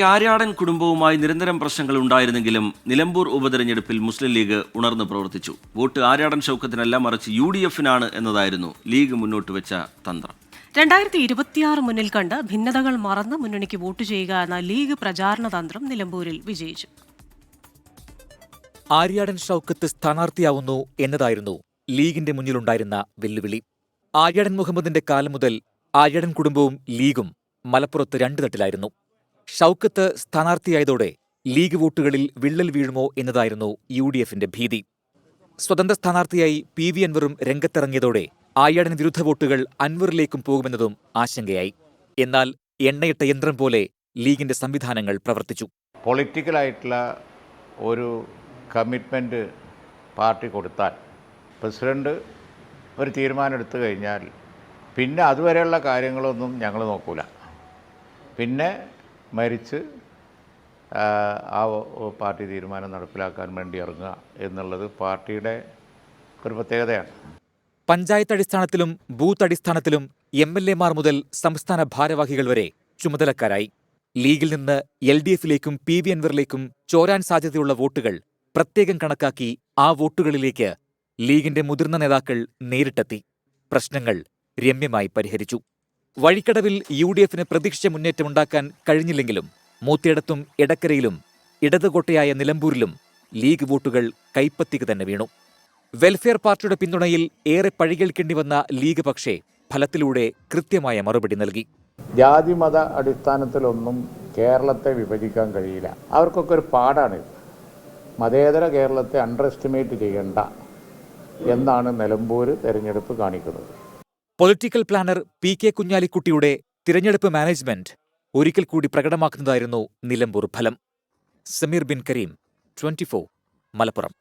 ആര്യാടൻ കുടുംബവുമായി നിരന്തരം പ്രശ്നങ്ങൾ ഉണ്ടായിരുന്നെങ്കിലും നിലമ്പൂർ ഉപതെരഞ്ഞെടുപ്പിൽ മുസ്ലിം ലീഗ് ഉണർന്നു പ്രവർത്തിച്ചു. വോട്ട് ആര്യാടൻ ഷൗക്കത്തിനല്ല, മറിച്ച് UDF-നാണ് എന്നതായിരുന്നു ലീഗ് മുന്നോട്ട് വെച്ച തന്ത്രം. 2026 മുന്നിൽ കണ്ട് ഭിന്നതകൾ മറന്ന് മുന്നണിക്ക് വോട്ട് ചെയ്യുക എന്ന ലീഗ് പ്രചാരണ തന്ത്രം നിലമ്പൂരിൽ വിജയിച്ചു. ആര്യാടൻ ഷൗക്കത്ത് സ്ഥാനാർത്ഥിയാവുന്നു എന്നതായിരുന്നു ലീഗിന്റെ മുന്നിലുണ്ടായിരുന്ന വെല്ലുവിളി. ആര്യാടൻ മുഹമ്മദിന്റെ കാലം മുതൽ ആര്യാടൻ കുടുംബവും ലീഗും മലപ്പുറത്ത് രണ്ട് തട്ടിലായിരുന്നു. ഷൗക്കത്ത് സ്ഥാനാർത്ഥിയായതോടെ ലീഗ് വോട്ടുകളിൽ വിള്ളൽ വീഴുമോ എന്നതായിരുന്നു UDF-ന്റെ ഭീതി. സ്വതന്ത്ര സ്ഥാനാർത്ഥിയായി PV അൻവറും രംഗത്തിറങ്ങിയതോടെ ആര്യാടൻ വിരുദ്ധ വോട്ടുകൾ അൻവറിലേക്കും പോകുമെന്നതും ആശങ്കയായി. എന്നാൽ എണ്ണയിട്ട യന്ത്രം പോലെ ലീഗിന്റെ സംവിധാനങ്ങൾ പ്രവർത്തിച്ചു. പൊളിറ്റിക്കലായിട്ടുള്ള ഒരു കമ്മിറ്റ്മെൻറ്റ് പാർട്ടി കൊടുത്താൽ, പ്രസിഡന്റ് ഒരു തീരുമാനം എടുത്തു കഴിഞ്ഞാൽ പിന്നെ അതുവരെയുള്ള കാര്യങ്ങളൊന്നും ഞങ്ങൾ നോക്കൂല. പിന്നെ മരിച്ച് ആ പാർട്ടി തീരുമാനം നടപ്പിലാക്കാൻ വേണ്ടി ഇറങ്ങുക എന്നുള്ളത് പാർട്ടിയുടെ ഒരു പ്രത്യേകതയാണ്. പഞ്ചായത്ത് അടിസ്ഥാനത്തിലും ബൂത്ത് അടിസ്ഥാനത്തിലും MLA-മാർ മുതൽ സംസ്ഥാന ഭാരവാഹികൾ വരെ ചുമതലക്കാരായി. ലീഗിൽ നിന്ന് LDF-ലേക്കും PV അൻവറിലേക്കും ചോരാൻ സാധ്യതയുള്ള വോട്ടുകൾ പ്രത്യേകം കണക്കാക്കി ആ വോട്ടുകളിലേക്ക് ലീഗിന്റെ മുതിർന്ന നേതാക്കൾ നേരിട്ടെത്തി പ്രശ്നങ്ങൾ രമ്യമായി പരിഹരിച്ചു. വഴിക്കടവിൽ UDF-ന് പ്രതീക്ഷിച്ച മുന്നേറ്റമുണ്ടാക്കാൻ കഴിഞ്ഞില്ലെങ്കിലും മൂത്തേടത്തും എടക്കരയിലും ഇടതുകോട്ടയായ നിലമ്പൂരിലും ലീഗ് വോട്ടുകൾ കൈപ്പത്തിക്ക് തന്നെ വീണു. വെൽഫെയർ പാർട്ടിയുടെ പിന്തുണയിൽ ഏറെ പഴികേൽക്കേണ്ടി വന്ന ലീഗ് പക്ഷേ ഫലത്തിലൂടെ കൃത്യമായ മറുപടി നൽകി. ജാതിമത അടിസ്ഥാനത്തിലൊന്നും കേരളത്തെ വിഭജിക്കാൻ കഴിയില്ല. അവർക്കൊക്കെ ഒരു പാഠാണ്. മതേതര കേരളത്തെ അണ്ടർ എസ്റ്റിമേറ്റ് ചെയ്യണ്ട എന്നാണ് നിലമ്പൂർ തെരഞ്ഞെടുപ്പ് കാണിക്കുന്നത്. പൊളിറ്റിക്കൽ പ്ലാനർ PK കുഞ്ഞാലിക്കുട്ടിയുടെ തിരഞ്ഞെടുപ്പ് മാനേജ്മെന്റ് ഒരിക്കൽ കൂടി പ്രകടമാക്കുന്നതായിരുന്നു നിലമ്പൂർ ഫലം. സമീർ ബിൻ കരീം, 24, മലപ്പുറം.